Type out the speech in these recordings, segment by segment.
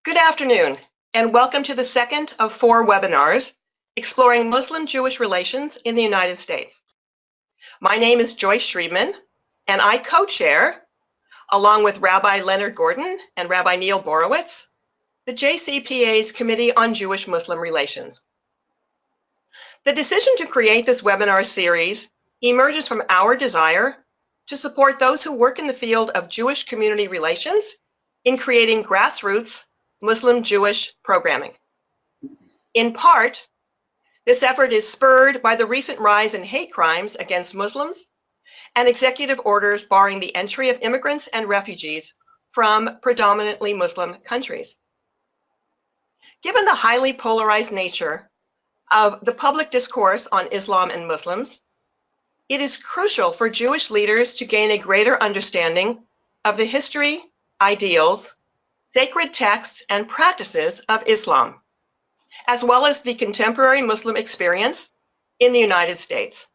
Good afternoon, and welcome to the second of 4 webinars exploring Muslim-Jewish relations in the United States. My name is Joyce Schriebman, and I co-chair, along with Rabbi Leonard Gordon and Rabbi Neil Borowitz, the JCPA's Committee on Jewish-Muslim Relations. The decision to create this webinar series emerges from our desire to support those who work in the field of Jewish community relations in creating grassroots Muslim-Jewish programming. In part, this effort is spurred by the recent rise in hate crimes against Muslims and executive orders barring the entry of immigrants and refugees from predominantly Muslim countries. Given the highly polarized nature of the public discourse on Islam and Muslims, it is crucial for Jewish leaders to gain a greater understanding of the history, ideals, sacred texts, and practices of Islam, as well as the contemporary Muslim experience in the United States.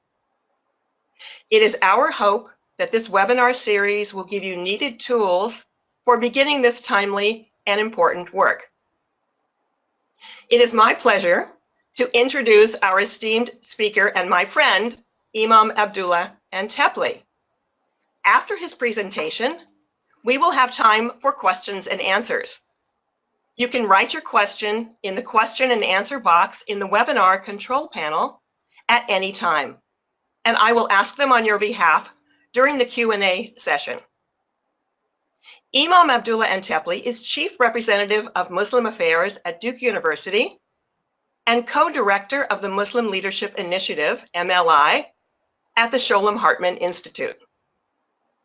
It is our hope that this webinar series will give you needed tools for beginning this timely and important work. It is my pleasure to introduce our esteemed speaker and my friend, Imam Antepli. After his presentation, we will have time for questions and answers. You can write your question in the question and answer box in the webinar control panel at any time, and I will ask them on your behalf during the Q&A session. Imam Antepli is Chief Representative of Muslim Affairs at Duke University and co-director of the Muslim Leadership Initiative, MLI, at the Sholem Hartman Institute.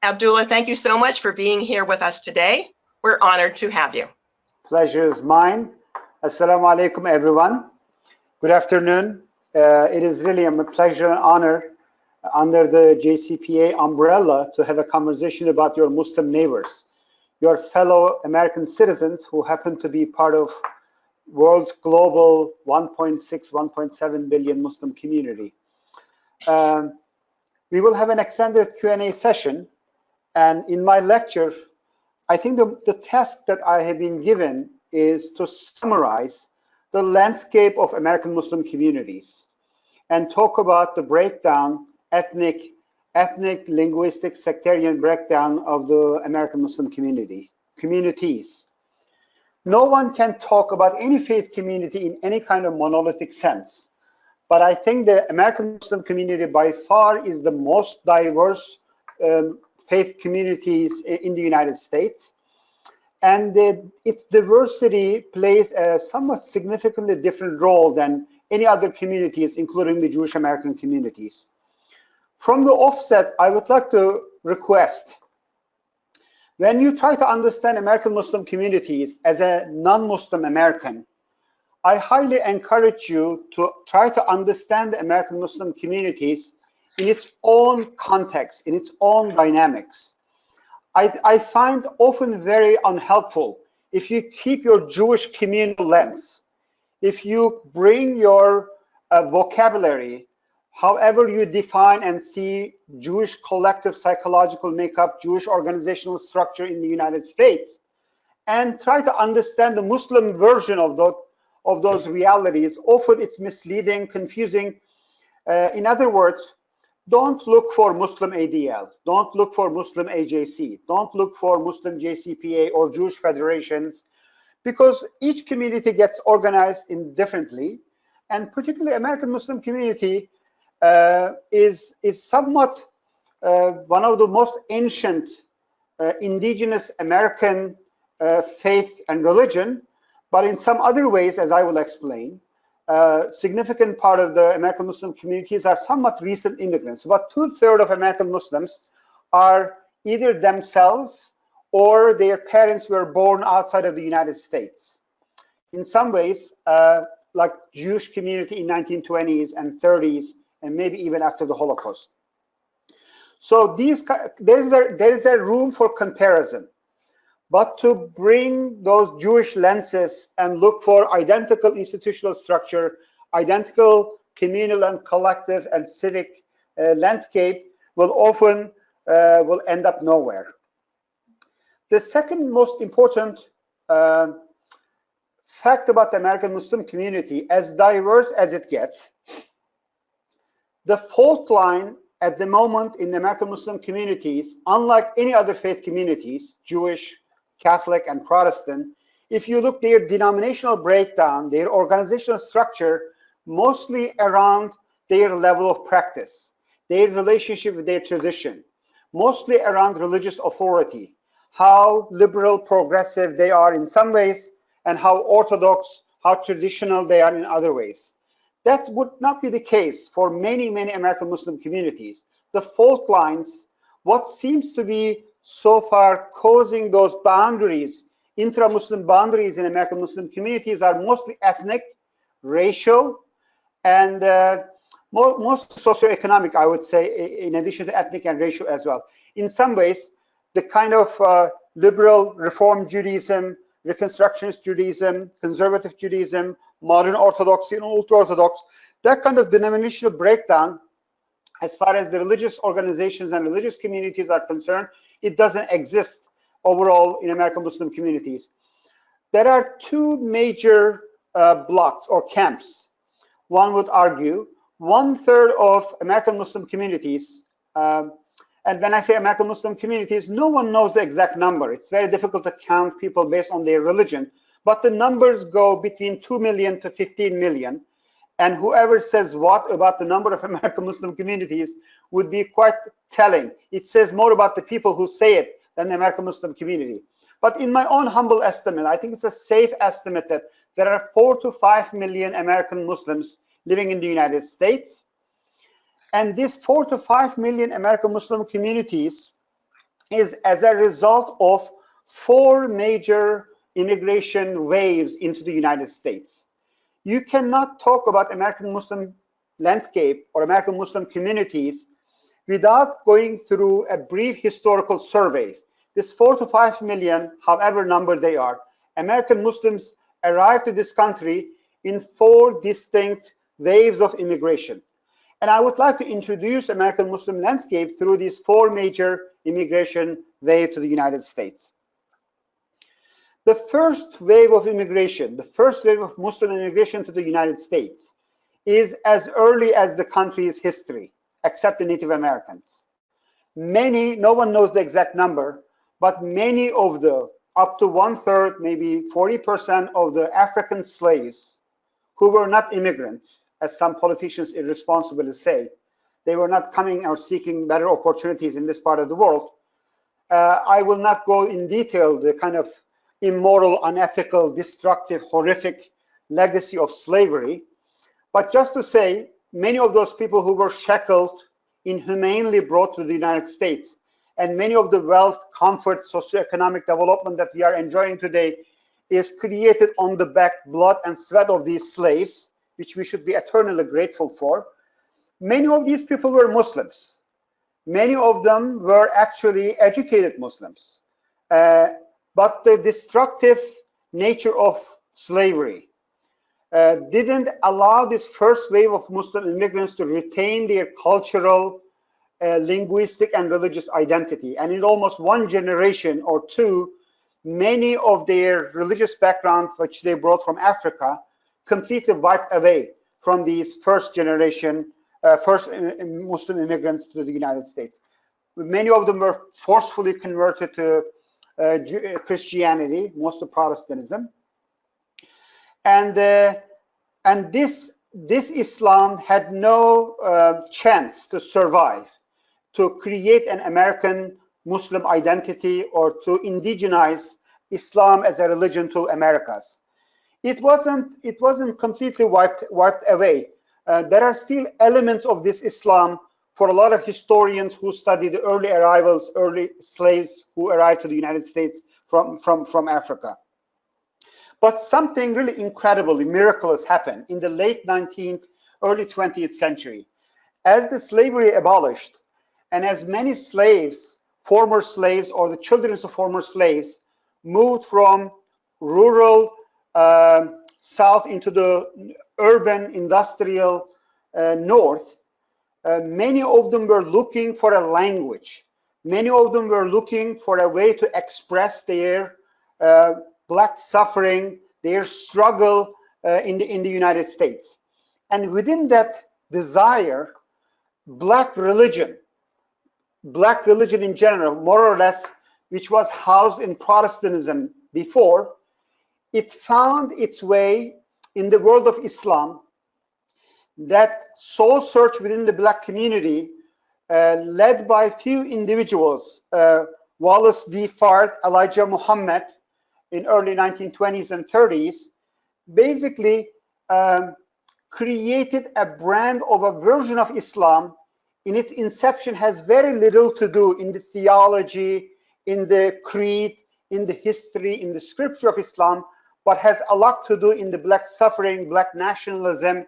Abdullah, thank you so much for being here with us today. We're honored to have you. Pleasure is mine. Assalamu alaikum, everyone. Good afternoon. It is really a pleasure and honor under the JCPA umbrella to have a conversation about your Muslim neighbors, your fellow American citizens who happen to be part of world's global 1.6, 1.7 billion Muslim community. We will have an extended Q&A session. And in my lecture, I think the task that I have been given is to summarize the landscape of American Muslim communities and talk about the breakdown, ethnic, linguistic, sectarian breakdown of the American Muslim communities. No one can talk about any faith community in any kind of monolithic sense, but I think the American Muslim community by far is the most diverse faith communities in the United States, and its diversity plays a somewhat significantly different role than any other communities, including the Jewish American communities. From the offset, I would like to request, when you try to understand American Muslim communities as a non-Muslim American, I highly encourage you to try to understand the American Muslim communities in its own context, in its own dynamics. I find often very unhelpful if you keep your Jewish communal lens, if you bring your vocabulary, however you define and see Jewish collective psychological makeup, Jewish organizational structure in the United States, and try to understand the Muslim version of those realities. Often it's misleading, confusing. In other words, don't look for Muslim ADL, don't look for Muslim AJC, don't look for Muslim JCPA or Jewish federations, because each community gets organized differently, and particularly American Muslim community is somewhat one of the most ancient indigenous American faith and religion, but in some other ways, as I will explain, significant part of the American Muslim communities are somewhat recent immigrants. About 2/3 of American Muslims are either themselves or their parents were born outside of the United States. In some ways, like Jewish community in 1920s and 30s, and maybe even after the Holocaust. So there is a room for comparison. But to bring those Jewish lenses and look for identical institutional structure, identical communal and collective and civic landscape will often end up nowhere. The second most important fact about the American Muslim community, as diverse as it gets, the fault line at the moment in the American Muslim communities, unlike any other faith communities, Jewish, Catholic, and Protestant, if you look their denominational breakdown, their organizational structure, mostly around their level of practice, their relationship with their tradition, mostly around religious authority, how liberal, progressive they are in some ways, and how orthodox, how traditional they are in other ways. That would not be the case for many, many American Muslim communities. The fault lines, what seems to be so far causing those boundaries, intra-Muslim boundaries in American Muslim communities, are mostly ethnic, racial, and most socioeconomic, I would say, in addition to ethnic and racial as well. In some ways, the kind of liberal Reform Judaism, Reconstructionist Judaism, conservative Judaism, modern Orthodoxy and ultra-Orthodox, that kind of denominational breakdown, as far as the religious organizations and religious communities are concerned, it doesn't exist overall in American Muslim communities. There are two major blocks or camps. One would argue 1/3 of American Muslim communities, and when I say American Muslim communities, no one knows the exact number. It's very difficult to count people based on their religion, but the numbers go between 2 million to 15 million. And whoever says what about the number of American Muslim communities would be quite telling. It says more about the people who say it than the American Muslim community. But in my own humble estimate, I think it's a safe estimate that there are 4 to 5 million American Muslims living in the United States. And this 4 to 5 million American Muslim communities is as a result of 4 major immigration waves into the United States. You cannot talk about American Muslim landscape or American Muslim communities without going through a brief historical survey. This 4 to 5 million, however number they are, American Muslims arrived to this country in 4 distinct waves of immigration. And I would like to introduce American Muslim landscape through these 4 major immigration waves to the United States. The first wave of immigration, the first wave of Muslim immigration to the United States is as early as the country's history, except the Native Americans. Many, no one knows the exact number, but many of the, up to 1/3, maybe 40% of the African slaves who were not immigrants, as some politicians irresponsibly say, they were not coming or seeking better opportunities in this part of the world. I will not go in detail the kind of immoral, unethical, destructive, horrific legacy of slavery, but just to say, many of those people who were shackled, inhumanely brought to the United States, and many of the wealth, comfort, socioeconomic development that we are enjoying today is created on the back, blood and sweat of these slaves, which we should be eternally grateful for. Many of these people were Muslims. Many of them were actually educated Muslims. But the destructive nature of slavery didn't allow this first wave of Muslim immigrants to retain their cultural, linguistic, and religious identity. And in almost 1 generation or 2, many of their religious background, which they brought from Africa, completely wiped away from these first generation, first Muslim immigrants to the United States. Many of them were forcefully converted to Christianity, most of Protestantism. And this Islam had no chance to survive, to create an American Muslim identity or to indigenize Islam as a religion to Americas. It wasn't completely wiped away. There are still elements of this Islam for a lot of historians who study the early arrivals, early slaves who arrived to the United States from Africa. But something really incredibly miraculous happened in the late 19th, early 20th century. As the slavery abolished, and as many slaves, former slaves or the children of former slaves, moved from rural south into the urban industrial north, many of them were looking for a language. Many of them were looking for a way to express their black suffering, their struggle in the United States. And within that desire, black religion in general, more or less, which was housed in Protestantism before, it found its way in the world of Islam. That soul search within the black community, led by a few individuals, Wallace D. Fard, Elijah Muhammad, in early 1920s and 30s, basically created a brand of a version of Islam. In its inception, has very little to do in the theology, in the creed, in the history, in the scripture of Islam, but has a lot to do in the black suffering, black nationalism.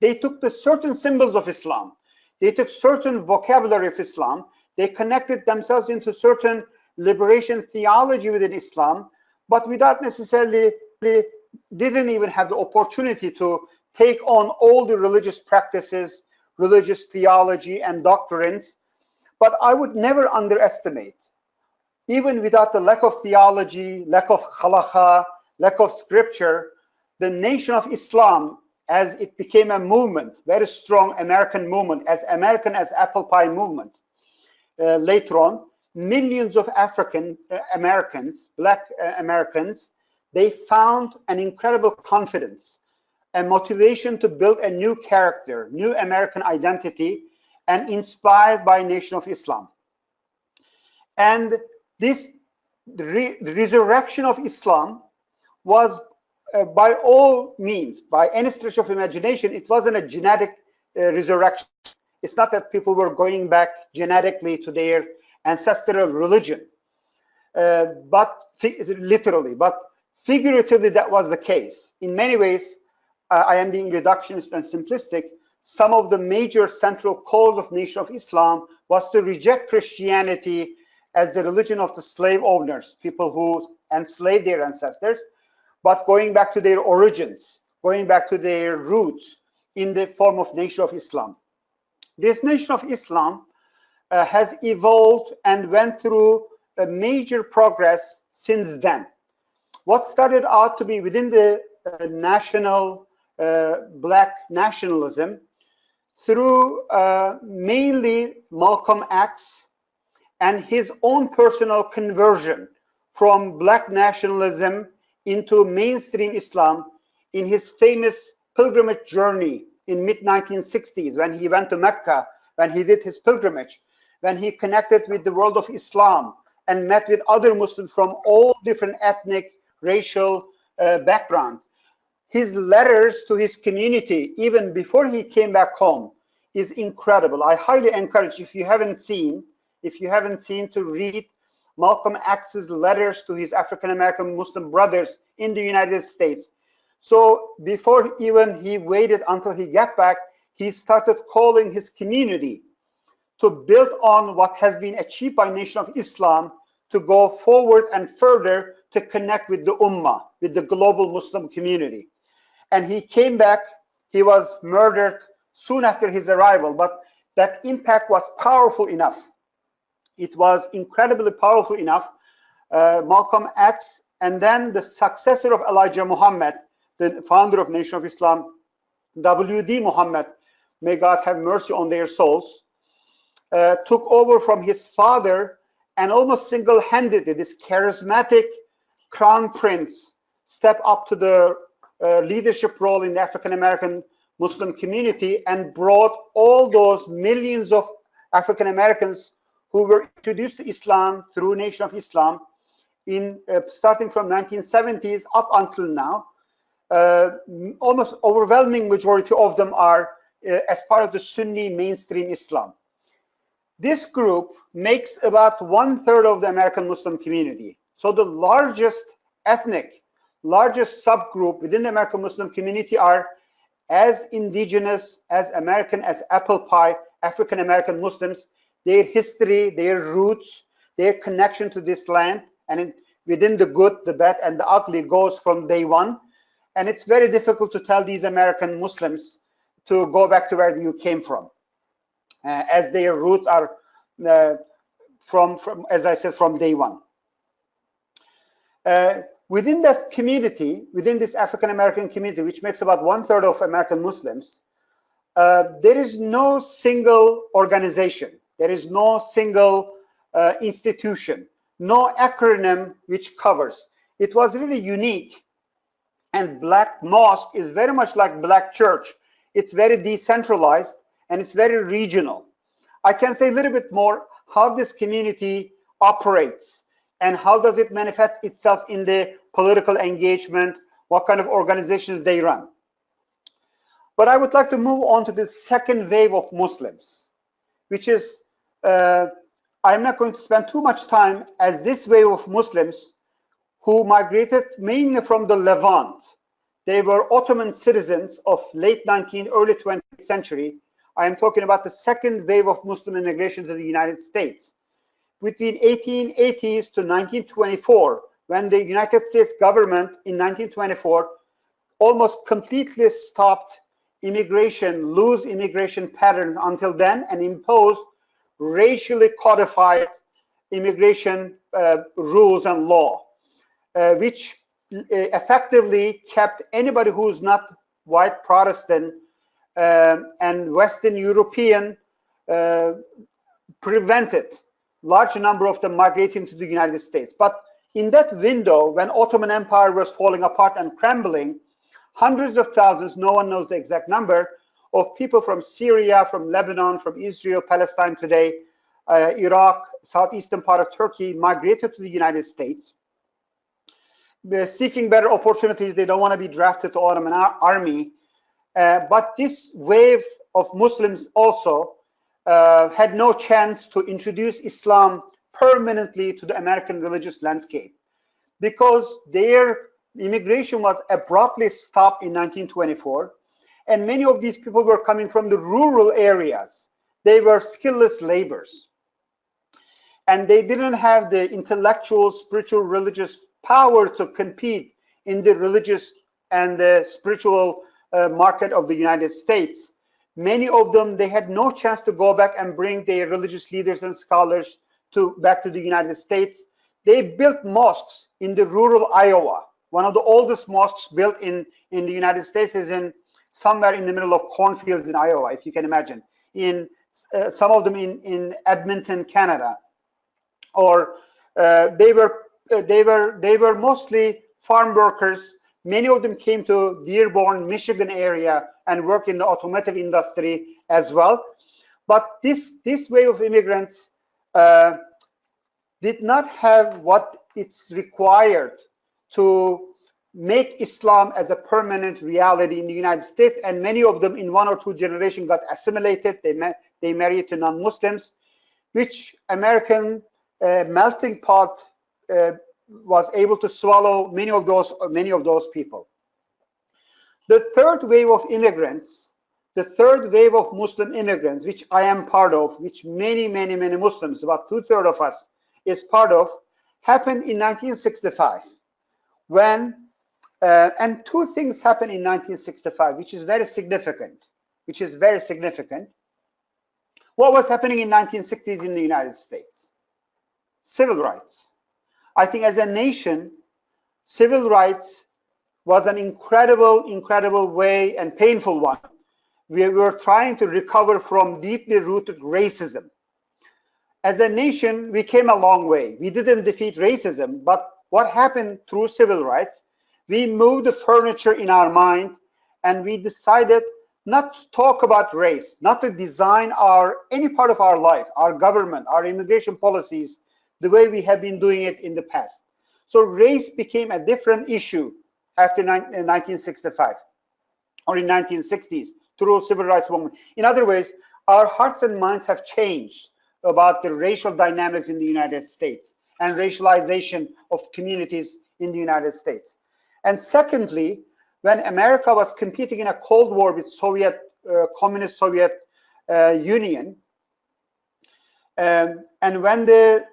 They took the certain symbols of Islam. They took certain vocabulary of Islam. They connected themselves into certain liberation theology within Islam, but without necessarily, didn't even have the opportunity to take on all the religious practices, religious theology and doctrines. But I would never underestimate, even without the lack of theology, lack of halakha, lack of scripture, the nation of Islam, as it became a movement, very strong American movement, as American as apple pie movement. Later on, millions of African Americans, black Americans, they found an incredible confidence, a motivation to build a new character, new American identity, and inspired by Nation of Islam. And this resurrection of Islam was, by all means, by any stretch of imagination, it wasn't a genetic resurrection. It's not that people were going back genetically to their ancestral religion, but literally, but figuratively that was the case. In many ways, I am being reductionist and simplistic. Some of the major central calls of Nation of Islam was to reject Christianity as the religion of the slave owners, people who enslaved their ancestors, but going back to their origins, going back to their roots in the form of Nation of Islam. This Nation of Islam has evolved and went through a major progress since then. What started out to be within the national black nationalism, through mainly Malcolm X and his own personal conversion from black nationalism into mainstream Islam in his famous pilgrimage journey in mid-1960s, when he went to Mecca, when he did his pilgrimage, when he connected with the world of Islam and met with other Muslims from all different ethnic, racial background. His letters to his community, even before he came back home, is incredible. I highly encourage, if you haven't seen, to read Malcolm X's letters to his African-American Muslim brothers in the United States. So before even he waited until he got back, he started calling his community to build on what has been achieved by Nation of Islam, to go forward and further to connect with the Ummah, with the global Muslim community. And he came back. He was murdered soon after his arrival, but that impact was powerful enough. It was incredibly powerful enough. Malcolm X, and then the successor of Elijah Muhammad, the founder of Nation of Islam, W.D. Muhammad, may God have mercy on their souls, took over from his father, and almost single-handedly, this charismatic crown prince stepped up to the leadership role in the African-American Muslim community and brought all those millions of African-Americans who were introduced to Islam through Nation of Islam in starting from 1970s up until now. Almost overwhelming majority of them are as part of the Sunni mainstream Islam. This group makes about 1/3 of the American Muslim community. So the largest subgroup within the American Muslim community are as indigenous, as American as apple pie, African American Muslims. Their history, their roots, their connection to this land, and within the good, the bad, and the ugly goes from day one. And it's very difficult to tell these American Muslims to go back to where you came from, as their roots are from, as I said, from day one. Within that community, within this African American community, which makes about 1/3 of American Muslims, there is no single organization, there is no single institution, no acronym which covers. It was really unique. And Black Mosque is very much like Black Church. It's very decentralized and it's very regional. I can say a little bit more how this community operates and how does it manifest itself in the political engagement, what kind of organizations they run. But I would like to move on to the second wave of Muslims, which is, I'm not going to spend too much time, as this wave of Muslims who migrated mainly from the Levant. They were Ottoman citizens of late 19th, early 20th century. I am talking about the second wave of Muslim immigration to the United States. Between 1880s to 1924, when the United States government in 1924 almost completely stopped immigration, loose immigration patterns until then, and imposed racially codified immigration rules and law. Which effectively kept anybody who's not white Protestant and Western European prevented large number of them migrating to the United States. But in that window, when Ottoman Empire was falling apart and crumbling, hundreds of thousands, no one knows the exact number, of people from Syria, from Lebanon, from Israel, Palestine today, Iraq, southeastern part of Turkey, migrated to the United States. They're seeking better opportunities. They don't want to be drafted to Ottoman army. But this wave of Muslims also had no chance to introduce Islam permanently to the American religious landscape because their immigration was abruptly stopped in 1924. And many of these people were coming from the rural areas. They were skillless laborers. And they didn't have the intellectual, spiritual, religious power to compete in the religious and the spiritual market of the United States. Many of them, they had no chance to go back and bring their religious leaders and scholars back to the United States. They built mosques in the rural Iowa. One of the oldest mosques built in the United States is in somewhere in the middle of cornfields in Iowa, if you can imagine. In some of them in Edmonton, Canada. Or they were mostly farm workers. Many of them came to Dearborn, Michigan area and worked in the automotive industry as well. But this wave of immigrants did not have what it's required to make Islam as a permanent reality in the United States. And many of them in 1 or 2 generations got assimilated. They married to non-Muslims, which American melting pot was able to swallow many of those people. The third wave of immigrants, the third wave of Muslim immigrants, which I am part of, which many Muslims, about 2/3 of us, is part of, happened in 1965. When and 2 things happened in 1965, which is very significant. What was happening in 1960s in the United States? Civil rights. I think as a nation, civil rights was an incredible way and painful one. We were trying to recover from deeply rooted racism. As a nation, we came a long way. We didn't defeat racism, but what happened through civil rights, we moved the furniture in our mind and we decided not to talk about race, not to design any part of our life, our government, our immigration policies, the way we have been doing it in the past. So race became a different issue after 1965 or in 1960s through civil rights movement. In other ways, our hearts and minds have changed about the racial dynamics in the United States and racialization of communities in the United States. And secondly, when America was competing in a Cold War with communist Soviet Union, and when the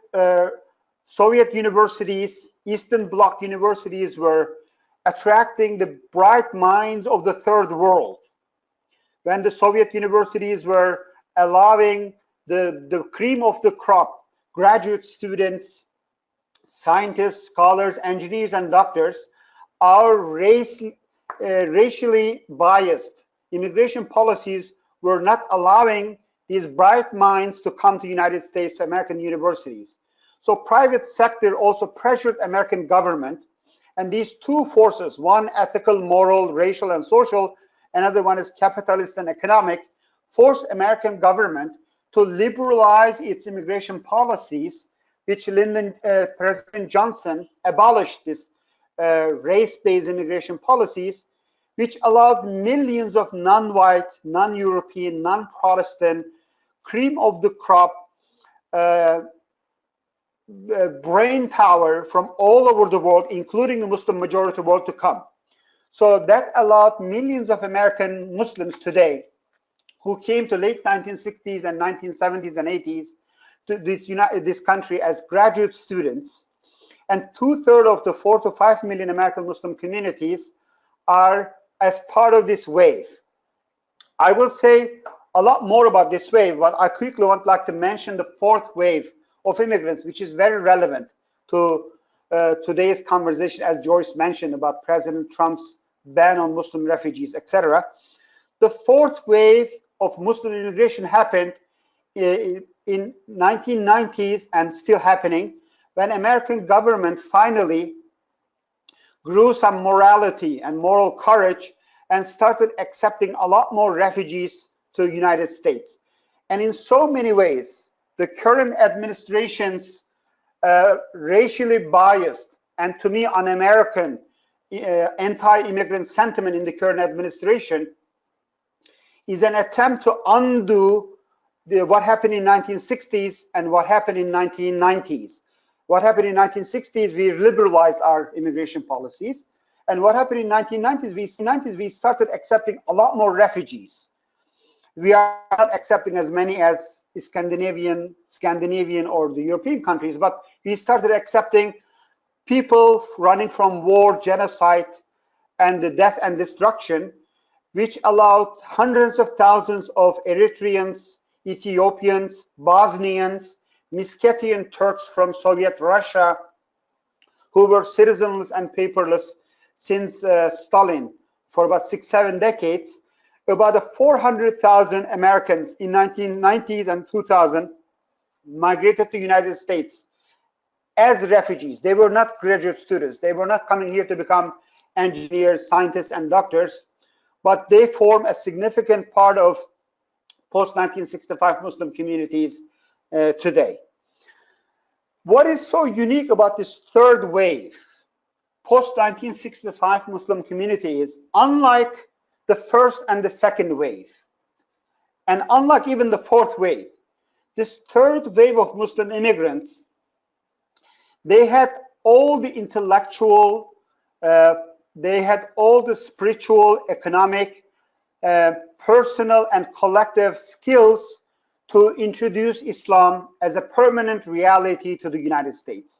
Soviet universities, Eastern Bloc universities, were attracting the bright minds of the third world, when the Soviet universities were allowing the cream of the crop, graduate students scientists, scholars, engineers, and doctors, our racially biased immigration policies were not allowing these bright minds to come to the United States, to American universities. So private sector also pressured American government, and these two forces, one ethical, moral, racial, and social, another one is capitalist and economic, forced American government to liberalize its immigration policies, which President Johnson abolished this race-based immigration policies, which allowed millions of non-white, non-European, non-Protestant, cream of the crop brain power from all over the world, including the Muslim majority world, to come. So that allowed millions of American Muslims today who came to late 1960s and 1970s and 80s to this country as graduate students, and 2/3 of the 4 to 5 million American Muslim communities are as part of this wave. I will say a lot more about this wave, but I quickly would like to mention the fourth wave of immigrants, which is very relevant to today's conversation, as Joyce mentioned about President Trump's ban on Muslim refugees, etc. The fourth wave of Muslim immigration happened in 1990s and still happening, when American government finally grew some morality and moral courage and started accepting a lot more refugees to the United States. And in so many ways, the current administration's racially biased and, to me, un-American anti-immigrant sentiment in the current administration is an attempt to undo what happened in 1960s and what happened in 1990s. What happened in 1960s, we liberalized our immigration policies. And what happened in 1990s, we started accepting a lot more refugees. We are not accepting as many as Scandinavian or the European countries, but we started accepting people running from war, genocide, and the death and destruction, which allowed hundreds of thousands of Eritreans, Ethiopians, Bosnians, Meskhetian Turks from Soviet Russia, who were citizenless and paperless since Stalin for about 6-7 decades. About 400,000 Americans in 1990s and 2000 migrated to the United States as refugees. They were not graduate students. They were not coming here to become engineers, scientists, and doctors, but they form a significant part of post-1965 Muslim communities today. What is so unique about this third wave, post-1965 Muslim community, is unlike the first and the second wave, and unlike even the fourth wave, this third wave of Muslim immigrants, they had all the intellectual, they had all the spiritual, economic, personal, and collective skills to introduce Islam as a permanent reality to the United States.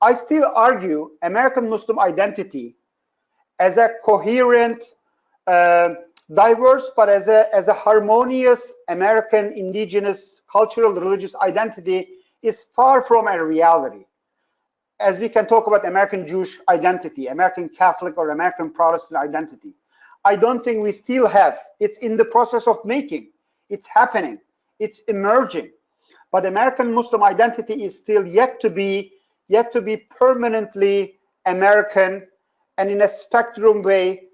I still argue American Muslim identity as a coherent, diverse, but as a harmonious American indigenous cultural religious identity is far from a reality. As we can talk about American Jewish identity, American Catholic or American Protestant identity, I don't think we still have. It's in the process of making. It's happening. It's emerging. But American Muslim identity is still yet to be permanently American, and in a spectrum way.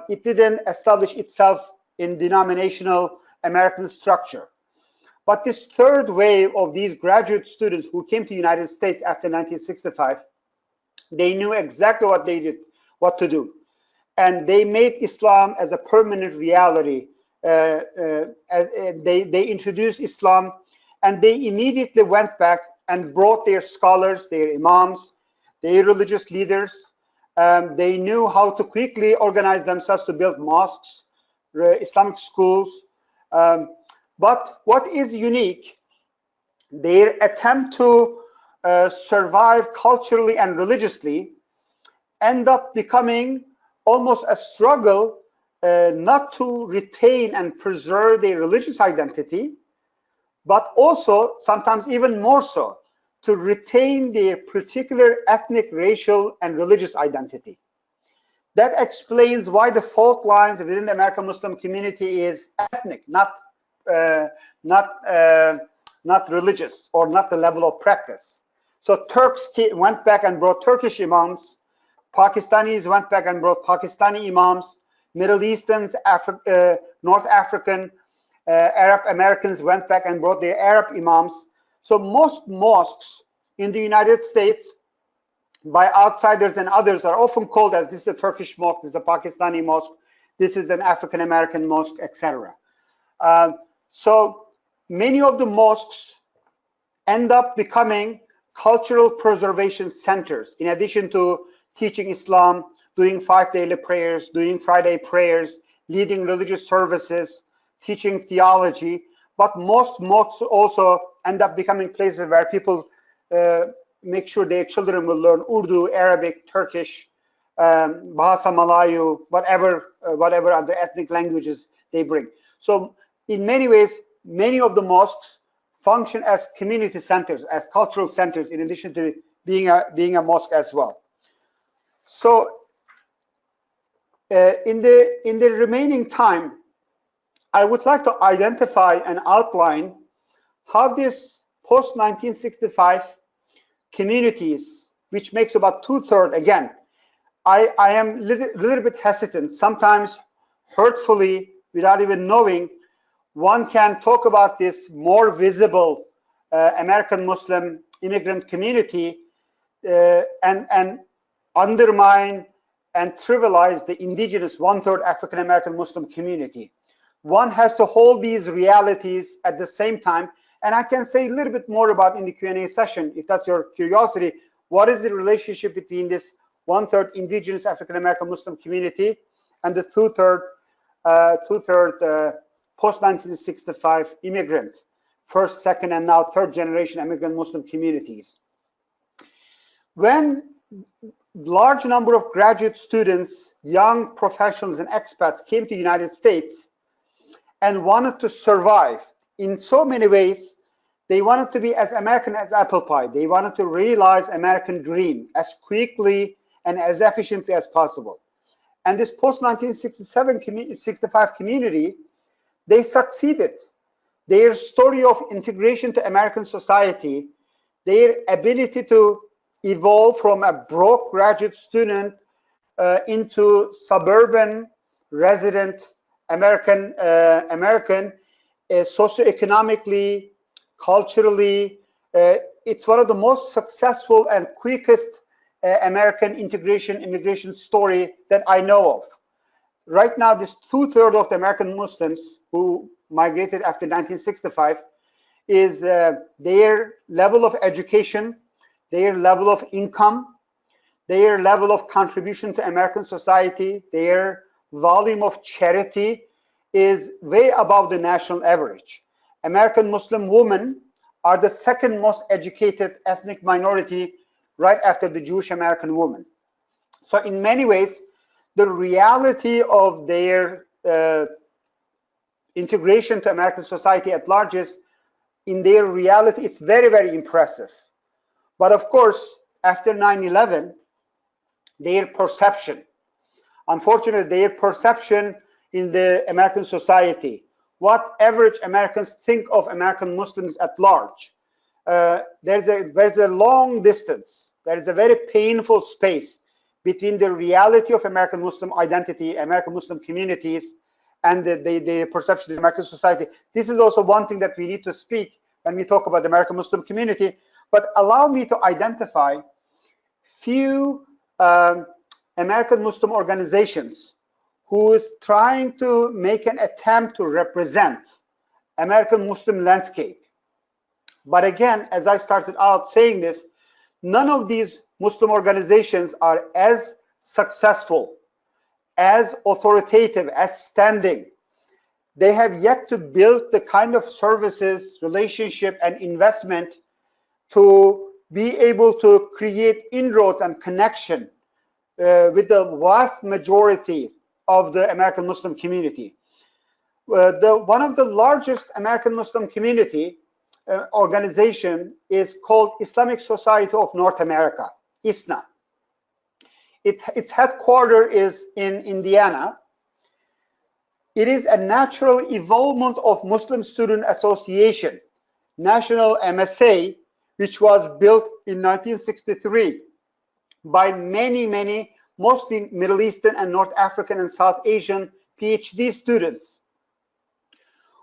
It didn't establish itself in denominational American structure. But this third wave of these graduate students who came to the United States after 1965, they knew exactly what to do. And they made Islam as a permanent reality. They introduced Islam, and they immediately went back and brought their scholars, their imams, their religious leaders. They knew how to quickly organize themselves to build mosques, Islamic schools. But what is unique, their attempt to survive culturally and religiously end up becoming almost a struggle not to retain and preserve their religious identity, but also sometimes even more so to retain their particular ethnic, racial, and religious identity. That explains why the fault lines within the American Muslim community is ethnic, not religious, or not the level of practice. So Turks went back and brought Turkish imams, Pakistanis went back and brought Pakistani imams, Middle Easterns, North African, Arab Americans went back and brought their Arab imams. So most mosques in the United States by outsiders and others are often called as, this is a Turkish mosque, this is a Pakistani mosque, this is an African American mosque, etc. So many of the mosques end up becoming cultural preservation centers, in addition to teaching Islam, doing 5 daily prayers, doing Friday prayers, leading religious services, teaching theology. But most mosques also end up becoming places where people make sure their children will learn Urdu, Arabic, Turkish, Bahasa Malayu, whatever other ethnic languages they bring. So in many ways, many of the mosques function as community centers, as cultural centers, in addition to being a mosque as well. So in the remaining time, I would like to identify and outline how this post-1965 communities, which makes about 2/3, again, I am little bit hesitant, sometimes hurtfully, without even knowing, one can talk about this more visible American Muslim immigrant community and undermine and trivialize the indigenous 1/3 African American Muslim community. One has to hold these realities at the same time, and I can say a little bit more about in the Q&A session, if that's your curiosity. What is the relationship between this 1/3 indigenous African American Muslim community and the 2/3 post-1965 immigrant, first, second, and now third generation immigrant Muslim communities? When large number of graduate students, young professionals, and expats came to the United States and wanted to survive in so many ways, they wanted to be as American as apple pie. They wanted to realize American dream as quickly and as efficiently as possible. And this post-1965 community, they succeeded. Their story of integration to American society, their ability to evolve from a broke graduate student into suburban resident American, socioeconomically, culturally, it's one of the most successful and quickest American immigration story that I know of. Right now, this 2/3 of the American Muslims who migrated after 1965 is their level of education, their level of income, their level of contribution to American society, their volume of charity is way above the national average. American Muslim women are the second most educated ethnic minority right after the Jewish American woman. So in many ways, the reality of their integration to American society at large is, in their reality, it's very, very impressive. But of course, after 9/11, their perception, unfortunately, their perception in the American society, what average Americans think of American Muslims at large, there's a long distance. There is a very painful space between the reality of American Muslim identity, American Muslim communities, and the perception of American society. This is also one thing that we need to speak when we talk about the American Muslim community. But allow me to identify few American Muslim organizations who is trying to make an attempt to represent American Muslim landscape. But again, as I started out saying this, none of these Muslim organizations are as successful, as authoritative, as standing. They have yet to build the kind of services, relationship, and investment to be able to create inroads and connection with the vast majority of the American Muslim community. One of the largest American Muslim community organization is called Islamic Society of North America, ISNA. Its headquarters is in Indiana. It is a natural evolvement of Muslim Student Association, National MSA, which was built in 1963 by many, mostly Middle Eastern and North African and South Asian PhD students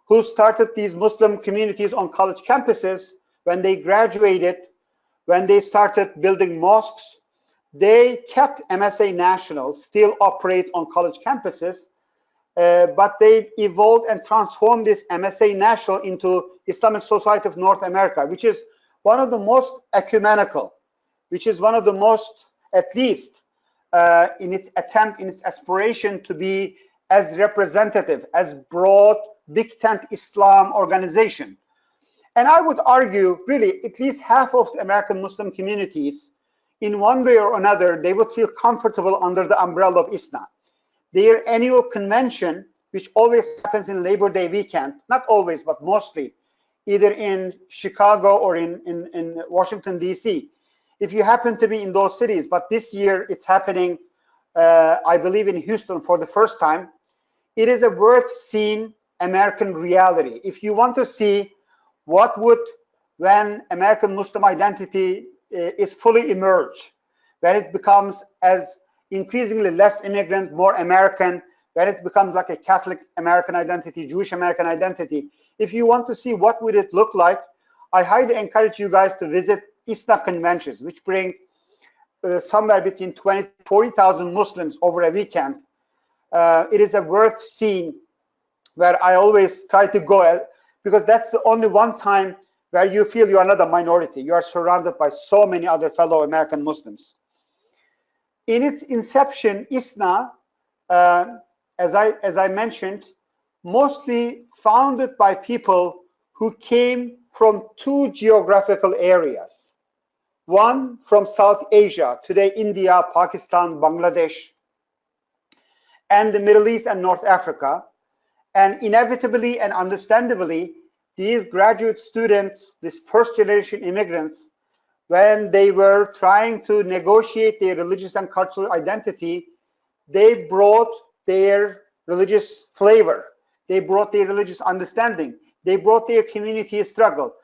who started these Muslim communities on college campuses. When they graduated, when they started building mosques, they kept MSA National, still operates on college campuses, but they evolved and transformed this MSA National into Islamic Society of North America, which is one of the most ecumenical, which is one of the most, at least in its attempt, in its aspiration to be as representative, as broad, big tent Islam organization. And I would argue, really, at least half of the American Muslim communities, in one way or another, they would feel comfortable under the umbrella of ISNA. Their annual convention, which always happens in Labor Day weekend, not always, but mostly, either in Chicago or in Washington, D.C. If you happen to be in those cities, but this year it's happening, I believe, in Houston for the first time, it is a worth seeing American reality. If you want to see what would, when American Muslim identity is fully emerged, when it becomes as increasingly less immigrant, more American, when it becomes like a Catholic American identity, Jewish American identity. If you want to see what would it look like, I highly encourage you guys to visit ISNA conventions, which bring somewhere between 20,000 to 40,000 Muslims over a weekend. It is a worth seeing, where I always try to go, because that's the only one time where you feel you are not a minority. You are surrounded by so many other fellow American Muslims. In its inception, ISNA, as I mentioned, mostly founded by people who came from two geographical areas. One from South Asia, today India, Pakistan, Bangladesh, and the Middle East and North Africa. And inevitably and understandably, these graduate students, these first generation immigrants, when they were trying to negotiate their religious and cultural identity, they brought their religious flavor. They brought their religious understanding. They brought their community struggle.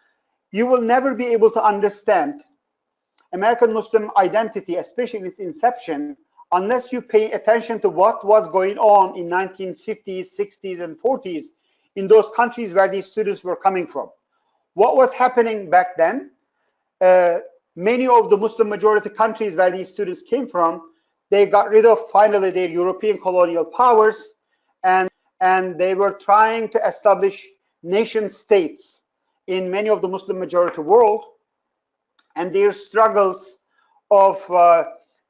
You will never be able to understand American Muslim identity, especially in its inception, unless you pay attention to what was going on in 1950s, 60s, and 40s in those countries where these students were coming from. What was happening back then? Many of the Muslim majority countries where these students came from, they got rid of finally their European colonial powers, and they were trying to establish nation states in many of the Muslim majority world, and their struggles of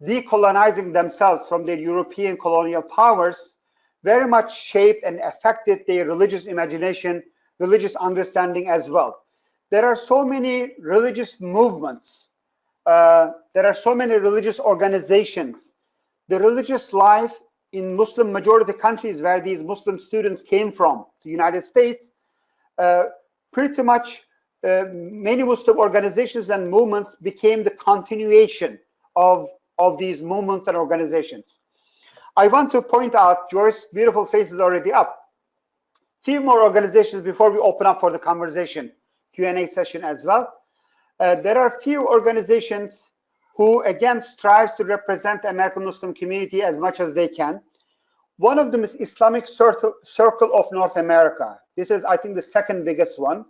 decolonizing themselves from their European colonial powers very much shaped and affected their religious imagination, religious understanding as well. There are so many religious movements. There are so many religious organizations. The religious life in Muslim majority countries where these Muslim students came from, the United States, pretty much many Muslim organizations and movements became the continuation of these movements and organizations. I want to point out, Joyce's beautiful face is already up. Few more organizations before we open up for the conversation, Q&A session as well. There are few organizations who again strives to represent the American Muslim community as much as they can. One of them is Islamic Circle of North America. This is, I think, the second biggest one.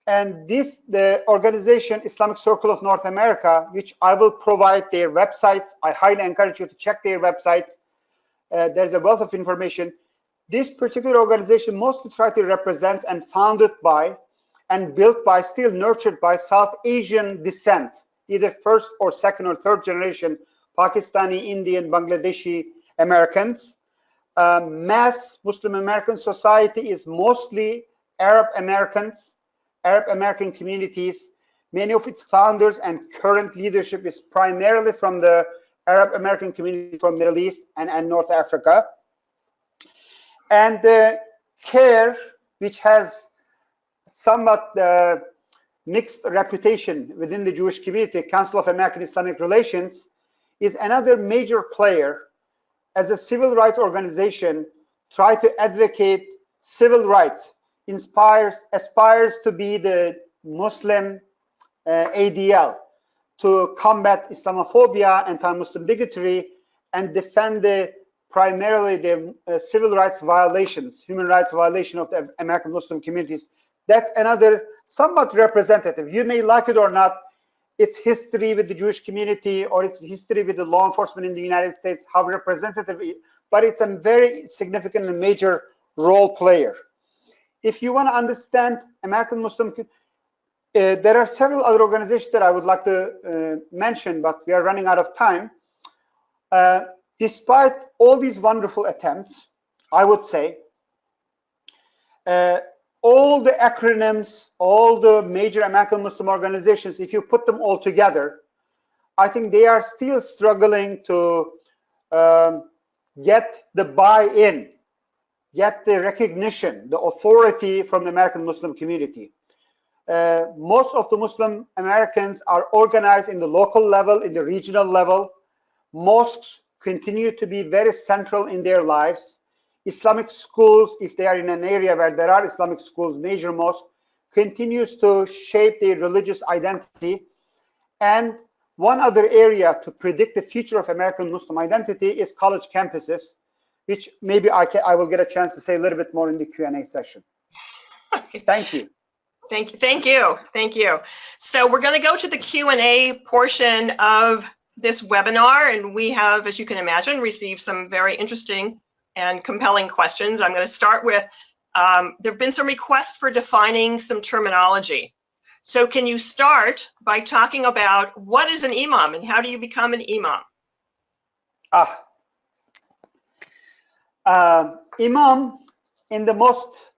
And the organization Islamic Circle of North America, which I will provide their websites. I highly encourage you to check their websites. There's a wealth of information. This particular organization mostly tries to represent and founded by and built by, still nurtured by South Asian descent, either first or second or third generation Pakistani, Indian, Bangladeshi Americans. Mass Muslim American society is mostly Arab Americans, Arab American communities. Many of its founders and current leadership is primarily from the Arab American community from Middle East and North Africa. And CARE, which has somewhat mixed reputation within the Jewish community, Council of American Islamic Relations, is another major player as a civil rights organization, try to advocate civil rights, aspires to be the Muslim ADL, to combat Islamophobia, anti-Muslim bigotry, and defend primarily the civil rights violations, human rights violation of the American Muslim communities. That's another somewhat representative. You may like it or not, its history with the Jewish community or its history with the law enforcement in the United States, how representative, but it's a very significant and major role player. If you want to understand American Muslim, there are several other organizations that I would like to mention, but we are running out of time. Despite all these wonderful attempts, I would say, all the acronyms, all the major American Muslim organizations, if you put them all together, I think they are still struggling to get the buy-in, get the recognition, the authority from the American Muslim community. Most of the Muslim Americans are organized in the local level, in the regional level. Mosques continue to be very central in their lives. Islamic schools, if they are in an area where there are Islamic schools, major mosques, continues to shape their religious identity. And one other area to predict the future of American Muslim identity is college campuses, which maybe I will get a chance to say a little bit more in the Q&A session. Thank you. Thank you. So we're going to go to the Q&A portion of this webinar, and we have, as you can imagine, received some very interesting and compelling questions. I'm going to start with, there have been some requests for defining some terminology. So can you start by talking about what is an imam and how do you become an imam? Imam, in the most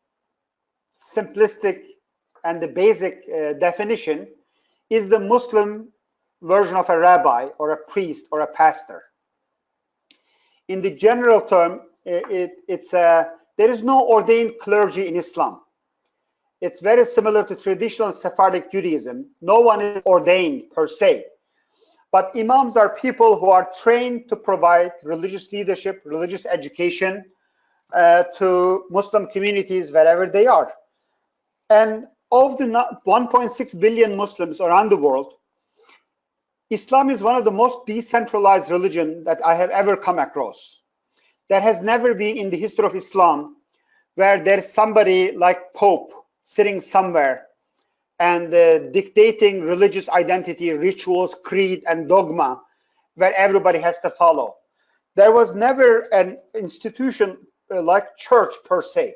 simplistic and the basic definition, is the Muslim version of a rabbi or a priest or a pastor. In the general term, there is no ordained clergy in Islam. It's very similar to traditional Sephardic Judaism. No one is ordained per se. But imams are people who are trained to provide religious leadership, religious education to Muslim communities wherever they are. And of the 1.6 billion Muslims around the world, Islam is one of the most decentralized religions that I have ever come across. There has never been in the history of Islam where there's somebody like Pope sitting somewhere and dictating religious identity, rituals, creed, and dogma where everybody has to follow. There was never an institution like church per se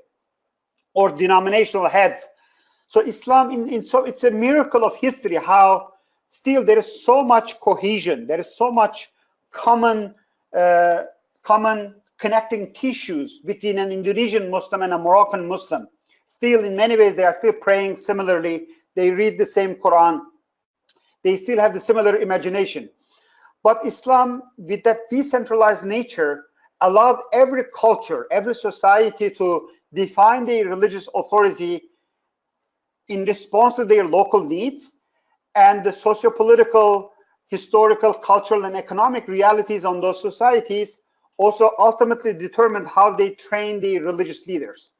or denominational heads. So Islam, so it's a miracle of history how still there is so much cohesion, there is so much common connecting tissues between an Indonesian Muslim and a Moroccan Muslim. Still, in many ways, they are still praying similarly. They read the same Quran. They still have the similar imagination. But Islam, with that decentralized nature, allowed every culture, every society to define their religious authority in response to their local needs and the socio-political, historical, cultural, and economic realities on those societies also ultimately determined how they train the religious leaders.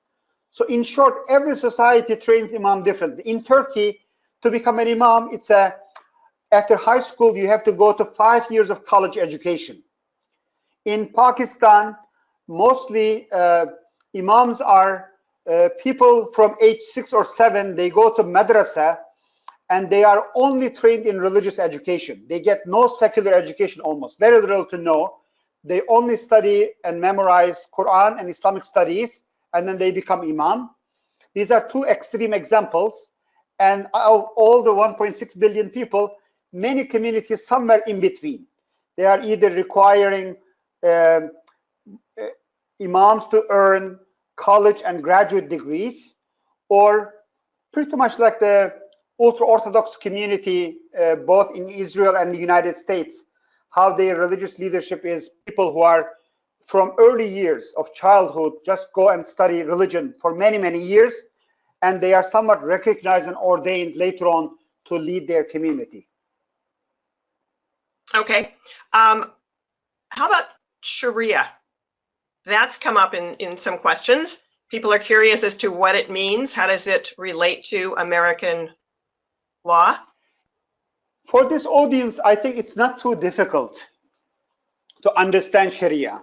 So in short, every society trains imam differently. In Turkey, to become an imam, after high school, you have to go to 5 years of college education. In Pakistan, mostly imams are people from age 6 or 7. They go to madrasa and they are only trained in religious education. They get no secular education almost, very little to know. They only study and memorize Quran and Islamic studies, and then they become imam. These are two extreme examples. And of all the 1.6 billion people, many communities somewhere in between. They are either requiring imams to earn college and graduate degrees, or pretty much like the ultra-Orthodox community, both in Israel and the United States, how their religious leadership is people who are from early years of childhood just go and study religion for many, many years, and they are somewhat recognized and ordained later on to lead their community. Okay. How about Sharia? That's come up in some questions. People are curious as to what it means. How does it relate to American law? For this audience, I think it's not too difficult to understand Sharia.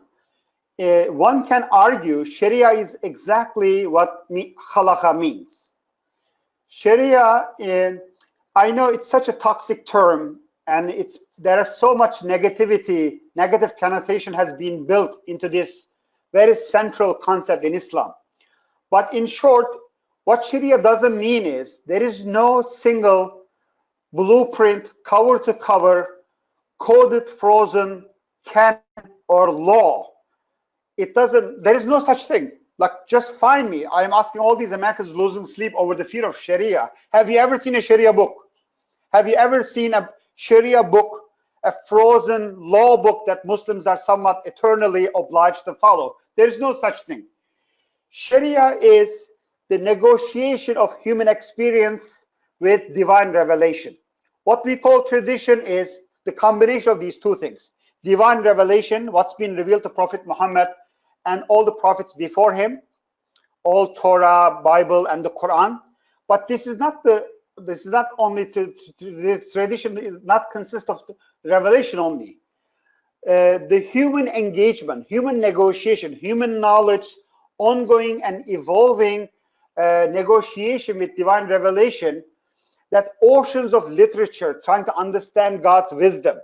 One can argue Sharia is exactly what halakha means. Sharia, I know it's such a toxic term, and there is so much negativity, negative connotation has been built into this very central concept in Islam. But in short, what Sharia doesn't mean is there is no single blueprint, cover to cover, coded, frozen, canon or law. There is no such thing. Like, just find me. I am asking all these Americans losing sleep over the fear of Sharia. Have you ever seen a Sharia book? Have you ever seen a Sharia book, a frozen law book that Muslims are somewhat eternally obliged to follow? There is no such thing. Sharia is the negotiation of human experience with divine revelation. What we call tradition is the combination of these two things. Divine revelation, what's been revealed to Prophet Muhammad and all the prophets before him, all Torah, Bible, and the Quran. But this is not only the tradition is not consist of revelation only. The human engagement, human negotiation, human knowledge, ongoing and evolving negotiation with divine revelation, that oceans of literature trying to understand God's wisdom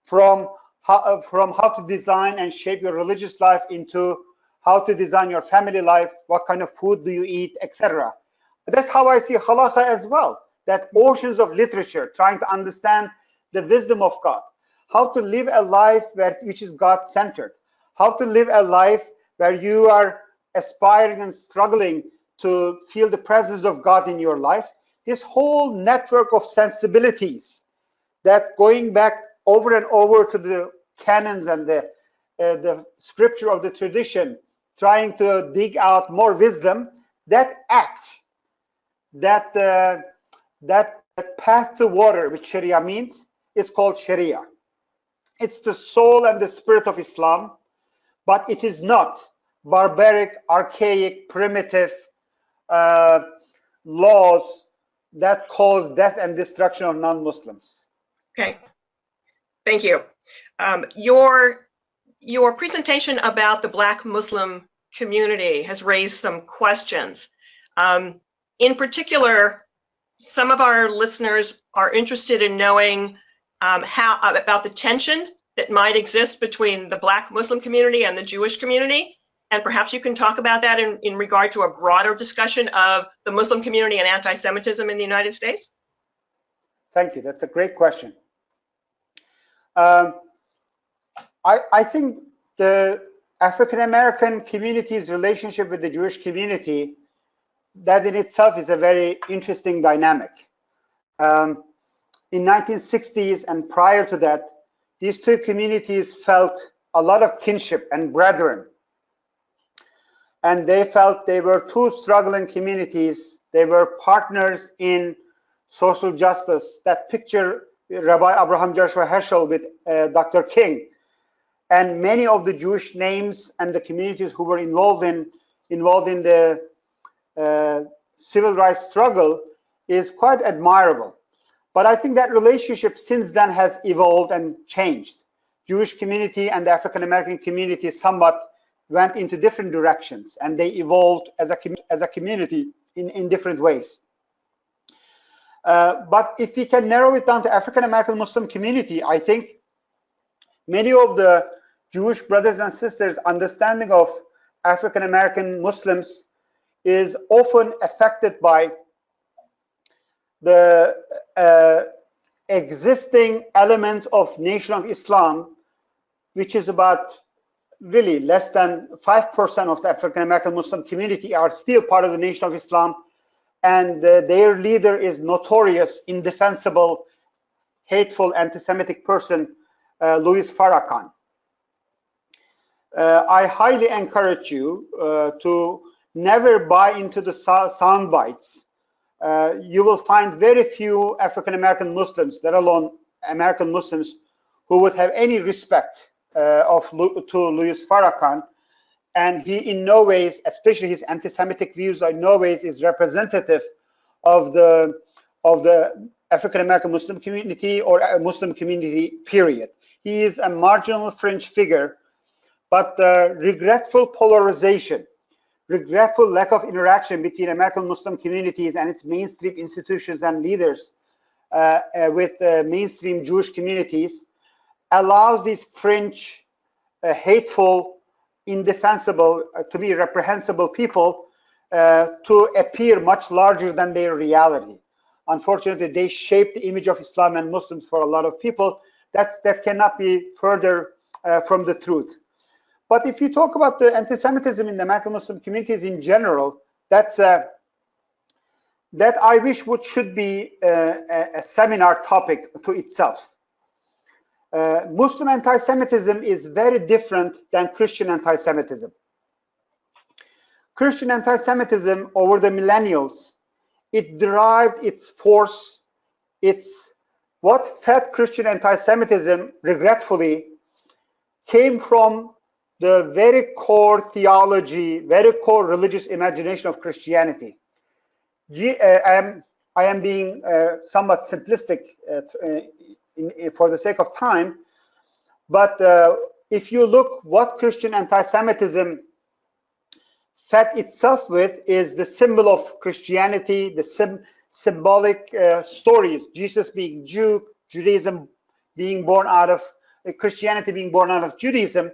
from how to design and shape your religious life into how to design your family life, what kind of food do you eat, etc. That's how I see halakha as well, that oceans of literature trying to understand the wisdom of God, how to live a life which is God-centered, how to live a life where you are aspiring and struggling to feel the presence of God in your life. This whole network of sensibilities that going back over and over to the canons and the scripture of the tradition, trying to dig out more wisdom, that act, that path to water, which Sharia means, is called Sharia. It's the soul and the spirit of Islam, but it is not barbaric, archaic, primitive laws that cause death and destruction of non-Muslims. Okay, thank you. Your presentation about the Black Muslim community has raised some questions. In particular, some of our listeners are interested in knowing about the tension that might exist between the Black Muslim community and the Jewish community. And perhaps you can talk about that in regard to a broader discussion of the Muslim community and anti-Semitism in the United States. Thank you. That's a great question. I think the African-American community's relationship with the Jewish community, that in itself is a very interesting dynamic. In 1960s and prior to that, these two communities felt a lot of kinship and brethren. And they felt they were two struggling communities. They were partners in social justice. That picture, Rabbi Abraham Joshua Heschel with Dr. King, and many of the Jewish names and the communities who were involved in the civil rights struggle is quite admirable. But I think that relationship since then has evolved and changed. Jewish community and the African American community somewhat went into different directions, and they evolved as a community in different ways. But if we can narrow it down to African American Muslim community, I think many of the Jewish brothers and sisters' understanding of African American Muslims is often affected by the existing elements of Nation of Islam, which is about really less than 5% of the African American Muslim community are still part of the Nation of Islam, and their leader is notorious, indefensible, hateful, anti-Semitic person, Louis Farrakhan. I highly encourage you to never buy into the sound bites you will find very few African-American Muslims, let alone American Muslims, who would have any respect to Louis Farrakhan. And he in no ways, especially his anti-Semitic views, in no ways is representative of the African-American Muslim community or a Muslim community, period. He is a marginal fringe figure, but the regretful polarization, regretful lack of interaction between American Muslim communities and its mainstream institutions and leaders with mainstream Jewish communities allows these fringe, hateful, indefensible, to be reprehensible people to appear much larger than their reality. Unfortunately, they shape the image of Islam and Muslims for a lot of people. That cannot be further from the truth. But if you talk about the anti-Semitism in the American Muslim communities in general, that I wish should be a seminar topic to itself. Muslim anti-Semitism is very different than Christian anti-Semitism. Christian anti-Semitism over the millennials, it derived its force, what fed Christian anti-Semitism, regretfully, came from the very core theology, very core religious imagination of Christianity. I am being somewhat simplistic for the sake of time, but if you look what Christian anti-Semitism fed itself with is the symbol of Christianity, the symbolic stories, Jesus being Jew, Judaism being born out of, Christianity being born out of Judaism.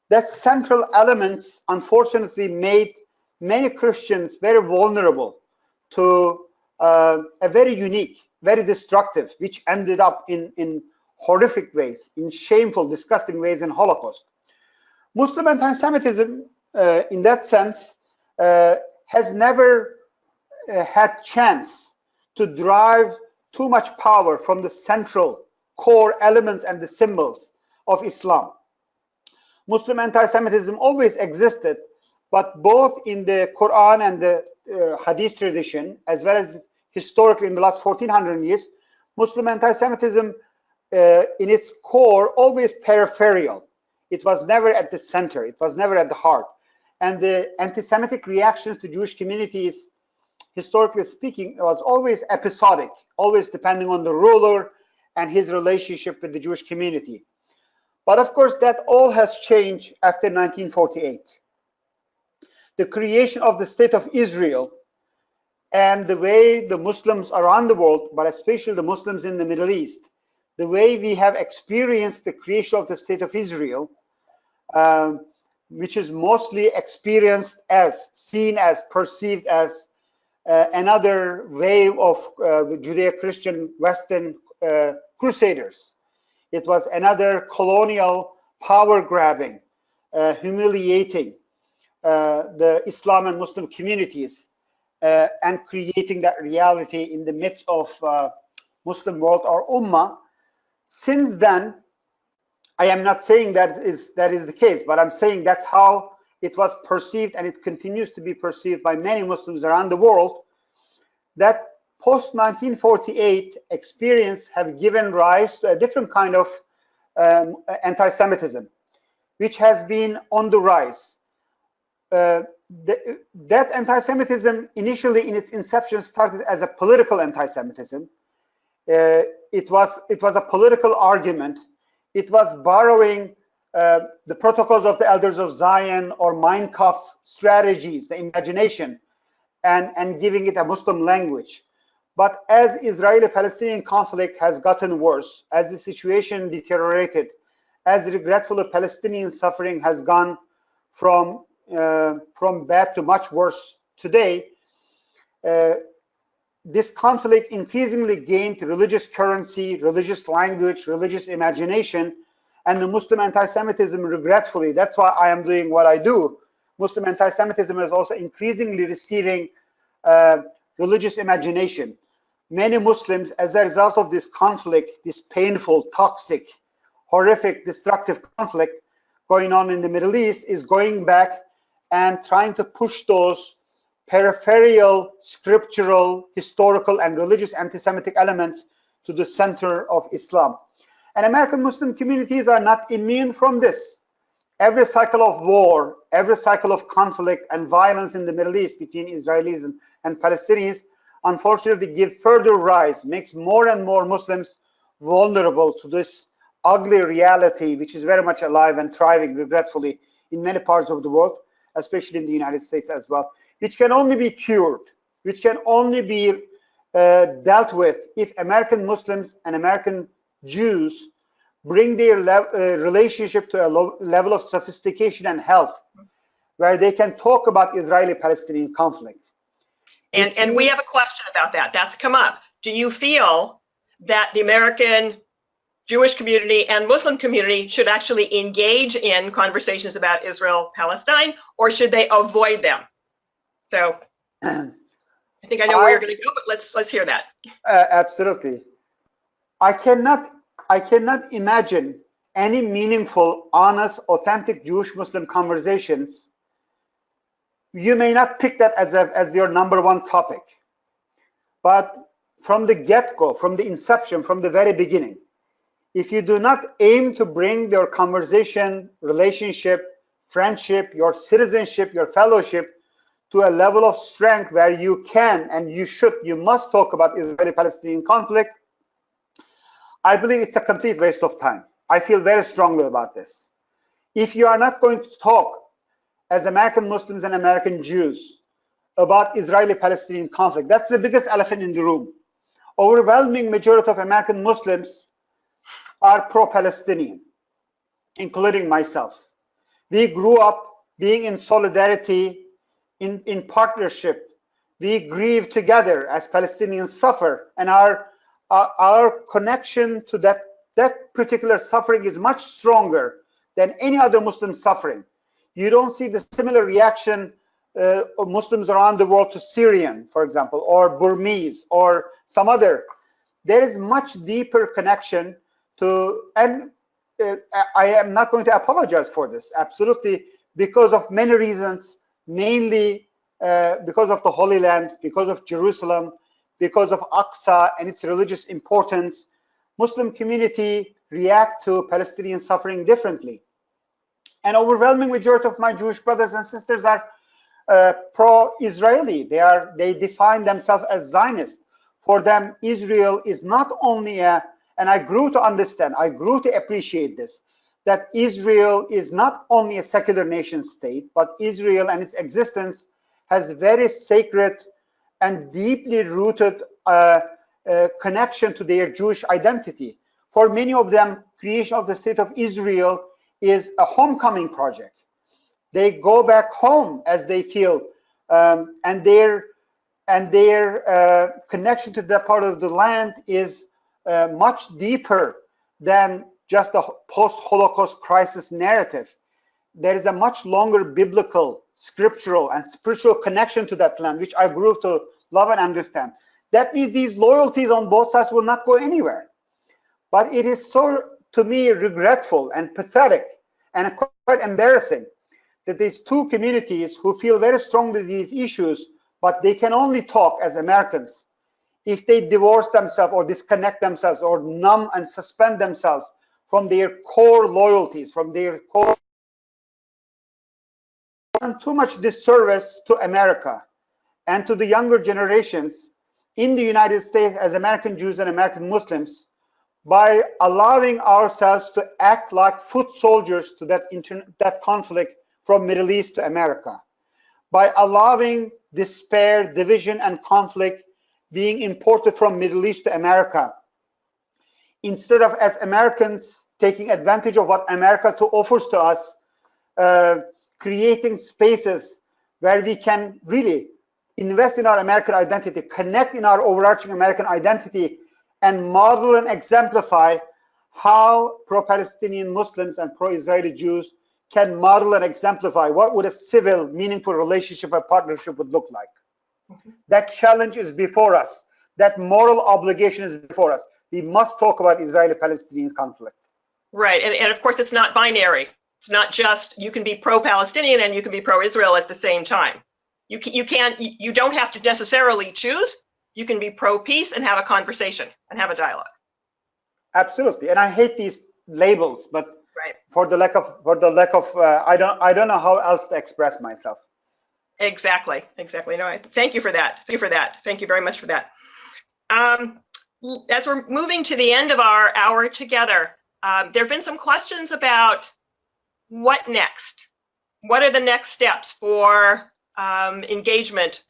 That central elements unfortunately made many Christians very vulnerable to a very unique, very destructive, which ended up in horrific ways, in shameful, disgusting ways in Holocaust. Muslim anti-Semitism, in that sense, has never had chance to drive too much power from the central core elements and the symbols of Islam. Muslim anti-Semitism always existed, but both in the Quran and the Hadith tradition, as well as historically in the last 1400 years, Muslim anti-Semitism in its core always peripheral. It was never at the center. It was never at the heart. And the anti-Semitic reactions to Jewish communities, historically speaking, was always episodic, always depending on the ruler and his relationship with the Jewish community. But of course, that all has changed after 1948. The creation of the State of Israel and the way the Muslims around the world, but especially the Muslims in the Middle East, the way we have experienced the creation of the State of Israel, which is mostly experienced as, seen as, perceived as another wave of Judeo-Christian Western crusaders. It was another colonial power grabbing, humiliating the Islam and Muslim communities and creating that reality in the midst of Muslim world or Ummah. Since then, I am not saying that is the case, but I'm saying that's how it was perceived, and it continues to be perceived by many Muslims around the world, that post-1948 experience have given rise to a different kind of anti-Semitism, which has been on the rise. That anti-Semitism initially in its inception started as a political anti-Semitism. It was a political argument. It was borrowing the protocols of the Elders of Zion or Mein Kampf strategies, the imagination, and giving it a Muslim language. But as Israeli-Palestinian conflict has gotten worse, as the situation deteriorated, as regretful Palestinian suffering has gone from bad to much worse today, this conflict increasingly gained religious currency, religious language, religious imagination, and the Muslim anti-Semitism, regretfully, that's why I am doing what I do. Muslim anti-Semitism is also increasingly receiving religious imagination. Many Muslims, as a result of this conflict, this painful, toxic, horrific, destructive conflict going on in the Middle East, is going back and trying to push those peripheral, scriptural, historical, and religious anti-Semitic elements to the center of Islam. And American Muslim communities are not immune from this. Every cycle of war, every cycle of conflict and violence in the Middle East between Israelis and Palestinians, unfortunately give further rise, makes more and more Muslims vulnerable to this ugly reality, which is very much alive and thriving, regretfully, in many parts of the world, especially in the United States as well, which can only be cured, which can only be dealt with if American Muslims and American Jews bring their relationship to a level of sophistication and health, where they can talk about Israeli-Palestinian conflict. And we have a question about that. That's come up. Do you feel that the American Jewish community and Muslim community should actually engage in conversations about Israel-Palestine, or should they avoid them? So I think I know where you're going to go, but let's hear that. Absolutely. I cannot imagine any meaningful, honest, authentic Jewish-Muslim conversations. You may not pick that as your number one topic, but from the get-go, from the inception, from the very beginning, if you do not aim to bring your conversation, relationship, friendship, your citizenship, your fellowship to a level of strength where you can and you must talk about Israeli-Palestinian conflict, I believe it's a complete waste of time. I feel very strongly about this. If you are not going to talk as American Muslims and American Jews about Israeli-Palestinian conflict, that's the biggest elephant in the room. Overwhelming majority of American Muslims are pro-Palestinian, including myself. We grew up being in solidarity, in partnership. We grieve together as Palestinians suffer, and our connection to that particular suffering is much stronger than any other Muslim suffering. You don't see the similar reaction of Muslims around the world to Syrian, for example, or Burmese, or some other. There is much deeper connection to, and I am not going to apologize for this, absolutely, because of many reasons, mainly because of the Holy Land, because of Jerusalem, because of Aqsa and its religious importance. Muslim community react to Palestinian suffering differently. An overwhelming majority of my Jewish brothers and sisters are pro-Israeli. They define themselves as Zionist. For them, Israel is not only and I grew to understand, I grew to appreciate this, that Israel is not only a secular nation state, but Israel and its existence has very sacred and deeply rooted connection to their Jewish identity. For many of them, creation of the state of Israel is a homecoming project. They go back home as they feel, and their connection to that part of the land is much deeper than just a post-Holocaust crisis narrative. There is a much longer biblical, scriptural, and spiritual connection to that land, which I grew to love and understand. That means these loyalties on both sides will not go anywhere. But it is so, to me, regretful and pathetic and quite embarrassing that these two communities who feel very strongly these issues, but they can only talk as Americans if they divorce themselves or disconnect themselves or numb and suspend themselves from their core loyalties, from their core. And too much disservice to America and to the younger generations in the United States as American Jews and American Muslims by allowing ourselves to act like foot soldiers to that conflict from Middle East to America, by allowing despair, division, and conflict being imported from Middle East to America, instead of as Americans taking advantage of what America offers to us, creating spaces where we can really invest in our American identity, connect in our overarching American identity, and model and exemplify how pro-Palestinian Muslims and pro-Israeli Jews can model and exemplify what would a civil, meaningful relationship or partnership would look like. That challenge is before us. That moral obligation is before us. We must talk about Israeli-Palestinian conflict. Right, and of course it's not binary. It's not just you can be pro-Palestinian and you can be pro-Israel at the same time. You don't have to necessarily choose. You can be pro-peace and have a conversation and have a dialogue. Absolutely, and I hate these labels, but right. for the lack of I don't know how else to express myself. Exactly. No, thank you for that. Thank you very much for that. As we're moving to the end of our hour together, there have been some questions about what next. What are the next steps for engagement?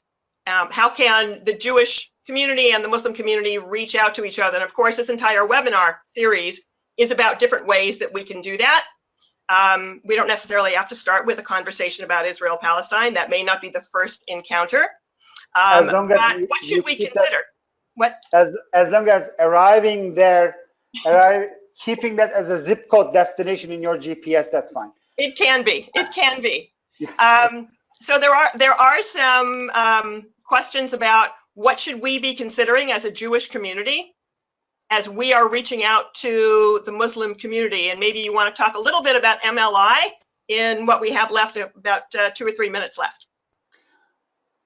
How can the Jewish community and the Muslim community reach out to each other? And of course, this entire webinar series is about different ways that we can do that. We don't necessarily have to start with a conversation about Israel-Palestine. That may not be the first encounter. As long as what should we consider? As long as arriving there, keeping that as a zip code destination in your GPS, that's fine. It can be. Yes. So there are some questions about what should we be considering as a Jewish community as we are reaching out to the Muslim community, and maybe you want to talk a little bit about MLI in what we have left, about 2 or 3 minutes left.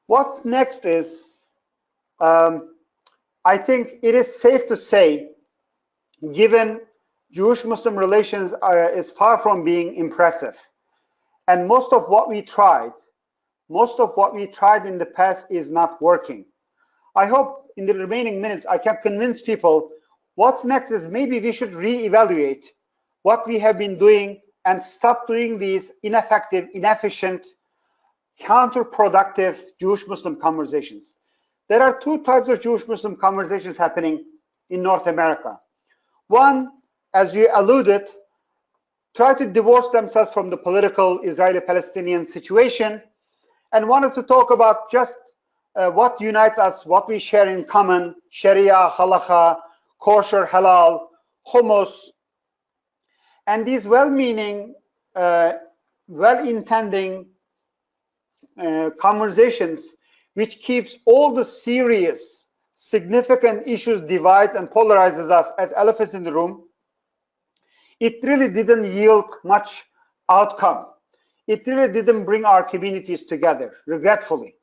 What's next is, I think it is safe to say, given Jewish-Muslim relations is far from being impressive, and most of what we tried in the past is not working. I hope in the remaining minutes I can convince people what's next is maybe we should reevaluate what we have been doing and stop doing these ineffective, inefficient, counterproductive Jewish-Muslim conversations. There are 2 types of Jewish-Muslim conversations happening in North America. One, as you alluded, try to divorce themselves from the political Israeli-Palestinian situation and wanted to talk about just what unites us, what we share in common: Sharia, Halakha, kosher, halal, hummus. And these well-meaning, well-intending conversations, which keeps all the serious, significant issues, divides and polarizes us as elephants in the room, it really didn't yield much outcome. It really didn't bring our communities together, regretfully.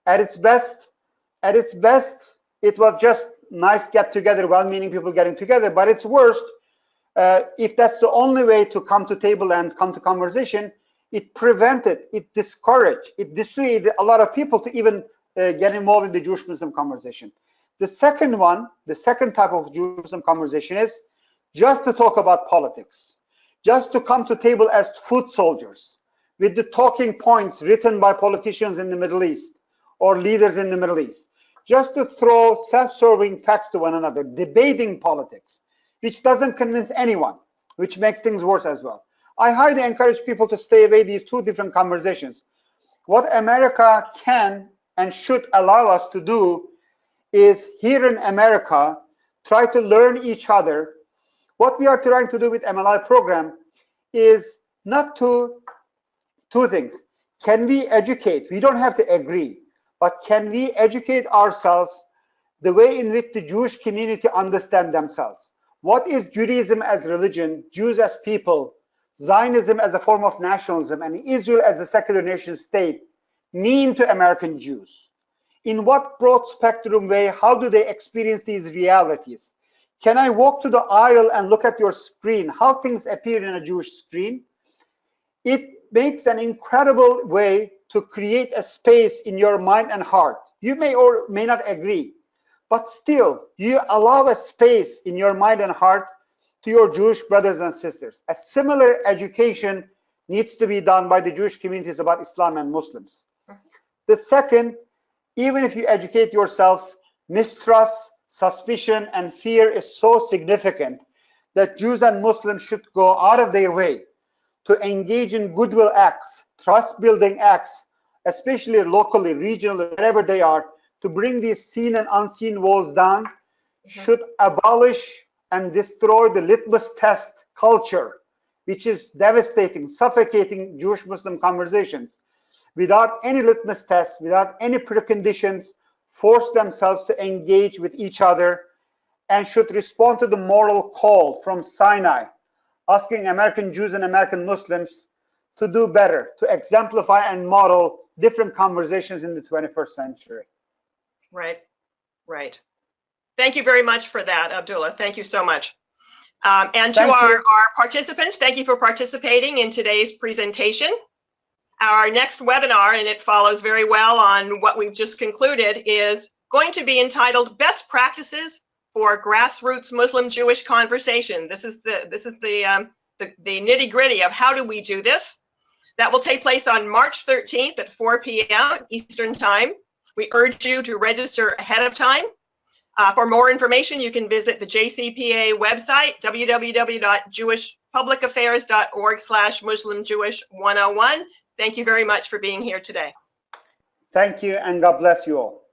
At its best, it was just nice get-together, well-meaning people getting together. But its worst, if that's the only way to come to table and come to conversation, it prevented, it discouraged, it dissuaded a lot of people to even get involved in the Jewish-Muslim conversation. The second type of Jewish-Muslim conversation is just to talk about politics, just to come to table as foot soldiers with the talking points written by politicians in the Middle East or leaders in the Middle East, just to throw self-serving facts to one another, debating politics, which doesn't convince anyone, which makes things worse as well. I highly encourage people to stay away these 2 different conversations. What America can and should allow us to do is, here in America, try to learn each other. What we are trying to do with MLI program is not 2 things. Can we educate? We don't have to agree, but can we educate ourselves the way in which the Jewish community understand themselves? What is Judaism as religion, Jews as people, Zionism as a form of nationalism, and Israel as a secular nation state mean to American Jews? In what broad spectrum way, how do they experience these realities? Can I walk to the aisle and look at your screen, how things appear in a Jewish screen? It makes an incredible way to create a space in your mind and heart. You may or may not agree, but still, you allow a space in your mind and heart to your Jewish brothers and sisters. A similar education needs to be done by the Jewish communities about Islam and Muslims. The second, even if you educate yourself, mistrust, suspicion, and fear is so significant that Jews and Muslims should go out of their way to engage in goodwill acts, trust-building acts, especially locally, regionally, wherever they are, to bring these seen and unseen walls down, should abolish and destroy the litmus test culture, which is devastating, suffocating Jewish-Muslim conversations. Without any litmus tests, without any preconditions, force themselves to engage with each other, and should respond to the moral call from Sinai, asking American Jews and American Muslims to do better, to exemplify and model different conversations in the 21st century. Right, right. Thank you very much for that, Abdullah. Thank you so much. And to our participants, thank you for participating in today's presentation. Our next webinar, and it follows very well on what we've just concluded, is going to be entitled Best Practices for Grassroots Muslim-Jewish Conversation. This is the nitty-gritty of how do we do this. That will take place on March 13th at 4 p.m. Eastern Time. We urge you to register ahead of time. For more information, you can visit the JCPA website, www.jewishpublicaffairs.org/Muslim-Jewish 101. Thank you very much for being here today. Thank you, and God bless you all.